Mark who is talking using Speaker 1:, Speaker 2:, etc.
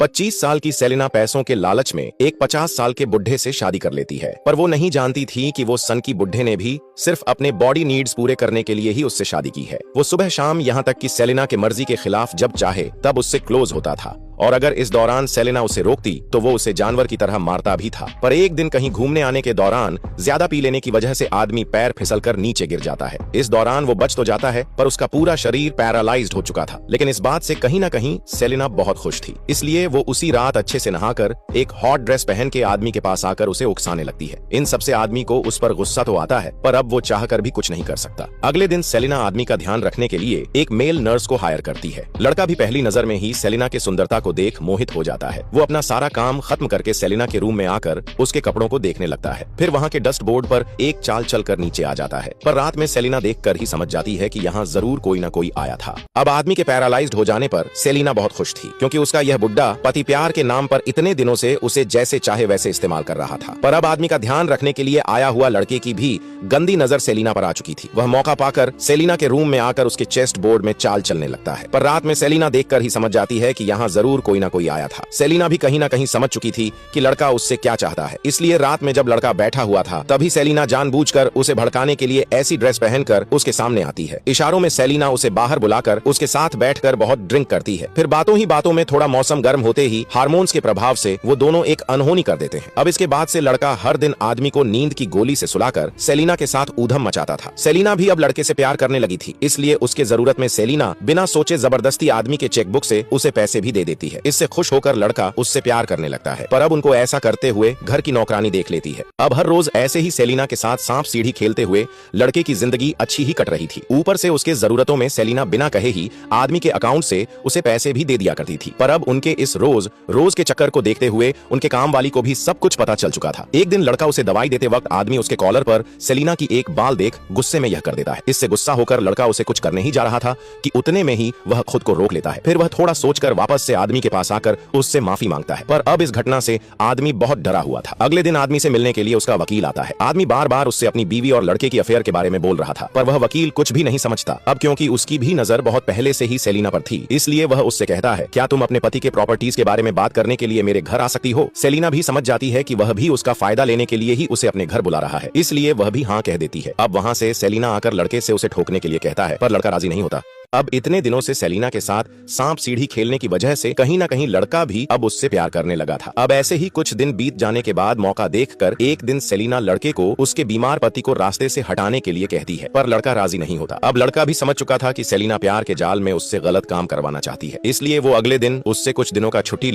Speaker 1: 25 साल की सेलिना पैसों के लालच में एक 50 साल के बुढ़े से शादी कर लेती है, पर वो नहीं जानती थी कि वो सन की बुढ़े ने भी सिर्फ अपने बॉडी नीड्स पूरे करने के लिए ही उससे शादी की है। वो सुबह शाम यहाँ तक कि सेलिना के मर्जी के खिलाफ जब चाहे तब उससे क्लोज होता था, और अगर इस दौरान सेलिना उसे रोकती तो वो उसे जानवर की तरह मारता भी था। पर एक दिन कहीं घूमने आने के दौरान ज्यादा पी लेने की वजह से आदमी पैर फिसलकर नीचे गिर जाता है। इस दौरान वो बच तो जाता है, पर उसका पूरा शरीर पैरालाइज्ड हो चुका था। लेकिन इस बात से कहीं ना कहीं सेलिना बहुत खुश थी, इसलिए वो उसी रात अच्छे से नहाकर एक हॉट ड्रेस पहन के आदमी के पास आकर उसे उकसाने लगती है। इन सबसे आदमी को उस पर गुस्सा तो आता है, पर अब वो चाहकर भी कुछ नहीं कर सकता। अगले दिन सेलिना आदमी का ध्यान रखने के लिए एक मेल नर्स को हायर करती है। लड़का भी पहली नजर में ही सेलिना की सुंदरता को देख मोहित हो जाता है। वो अपना सारा काम खत्म करके सेलिना के रूम में आकर उसके कपड़ों को देखने लगता है। फिर वहाँ के डस्ट बोर्ड पर एक चाल चलकर नीचे आ जाता है, पर रात में सेलिना देखकर ही समझ जाती है कि यहाँ जरूर कोई ना कोई आया था। अब आदमी के पैरालाइज्ड हो जाने पर सेलिना बहुत खुश थी, क्योंकि उसका यह बुड्ढा पति प्यार के नाम पर इतने दिनों से उसे जैसे चाहे वैसे इस्तेमाल कर रहा था। पर अब आदमी का ध्यान रखने के लिए आया हुआ लड़के की भी गंदी नजर सेलिना पर आ चुकी थी। वह मौका पाकर सेलिना के रूम में आकर उसके चेस्ट बोर्ड में चाल चलने लगता है, पर रात में सेलिना देखकर ही समझ जाती है कि यहाँ जरूर कोई ना कोई आया था। सेलिना भी कहीं ना कहीं समझ चुकी थी कि लड़का उससे क्या चाहता है, इसलिए रात में जब लड़का बैठा हुआ था तभी सेलिना जानबूझकर उसे भड़काने के लिए ऐसी ड्रेस पहनकर उसके सामने आती है। इशारों में सेलिना उसे बाहर बुलाकर उसके साथ बैठकर बहुत ड्रिंक करती है। फिर बातों ही बातों में थोड़ा मौसम गर्म होते ही हार्मोन्स के प्रभाव से वो दोनों एक अनहोनी कर देते हैं। अब इसके बाद से लड़का हर दिन आदमी को नींद की गोली से सुलाकर सेलिना के साथ ऊधम मचाता था। सेलिना भी अब लड़के से प्यार करने लगी थी, इसलिए उसके जरूरत में सेलिना बिना सोचे जबरदस्ती आदमी के चेकबुक से उसे पैसे भी दे देती है। इससे खुश होकर लड़का उससे प्यार करने लगता है, पर अब उनको ऐसा करते हुए घर की नौकरानी देख लेती है। अब हर रोज ऐसे ही सेलिना के साथ सांप सीढ़ी खेलते हुए लड़के की जिंदगी अच्छी ही कट रही थी। ऊपर से उसके जरूरतों में सेलिना बिना कहे ही आदमी के अकाउंट से उसे पैसे भी दे दिया करती थी। पर अब उनके इस रोज रोज के चक्कर को देखते हुए उनके काम वाली को भी सब कुछ पता चल चुका था। एक दिन लड़का उसे दवाई देते वक्त आदमी उसके कॉलर पर सेलिना की एक बाल देख गुस्से में यह कर देता है। इससे गुस्सा होकर लड़का उसे कुछ करने ही जा रहा था कि उतने में ही वह खुद को रोक लेता है। फिर वह थोड़ा सोचकर वापस से आदमी के पास आकर उससे माफी मांगता है, पर अब इस घटना से आदमी बहुत डरा हुआ था। अगले दिन आदमी से मिलने के लिए उसका वकील आता है। आदमी बार बार उससे अपनी बीवी और लड़के की अफेयर के बारे में बोल रहा था, पर वह वकील कुछ भी नहीं समझता। अब क्योंकि उसकी भी नजर बहुत पहले से ही सेलिना पर थी, इसलिए वह उससे कहता है, क्या तुम अपने पति के प्रॉपर्टीज के बारे में बात करने के लिए मेरे घर आ सकती हो? सेलिना भी समझ जाती है कि वह भी उसका फायदा लेने के लिए ही उसे अपने घर बुला रहा है, इसलिए वह भी हाँ कह देती है। अब वहाँ से सेलिना आकर लड़के से उसे ठोकने के लिए कहता है, पर लड़का राजी नहीं होता। अब इतने दिनों से सेलिना के साथ सांप सीढ़ी खेलने की वजह से कहीं ना कहीं लड़का भी अब उससे प्यार करने लगा था। अब ऐसे ही कुछ दिन बीत जाने के बाद मौका देखकर एक दिन सेलिना लड़के को उसके बीमार पति को रास्ते से हटाने के लिए कहती है, पर लड़का राजी नहीं होता। अब लड़का भी समझ चुका था कि सेलिना प्यार के जाल में उससे गलत काम करवाना चाहती है, इसलिए वो अगले दिन उससे कुछ दिनों का छुट्टी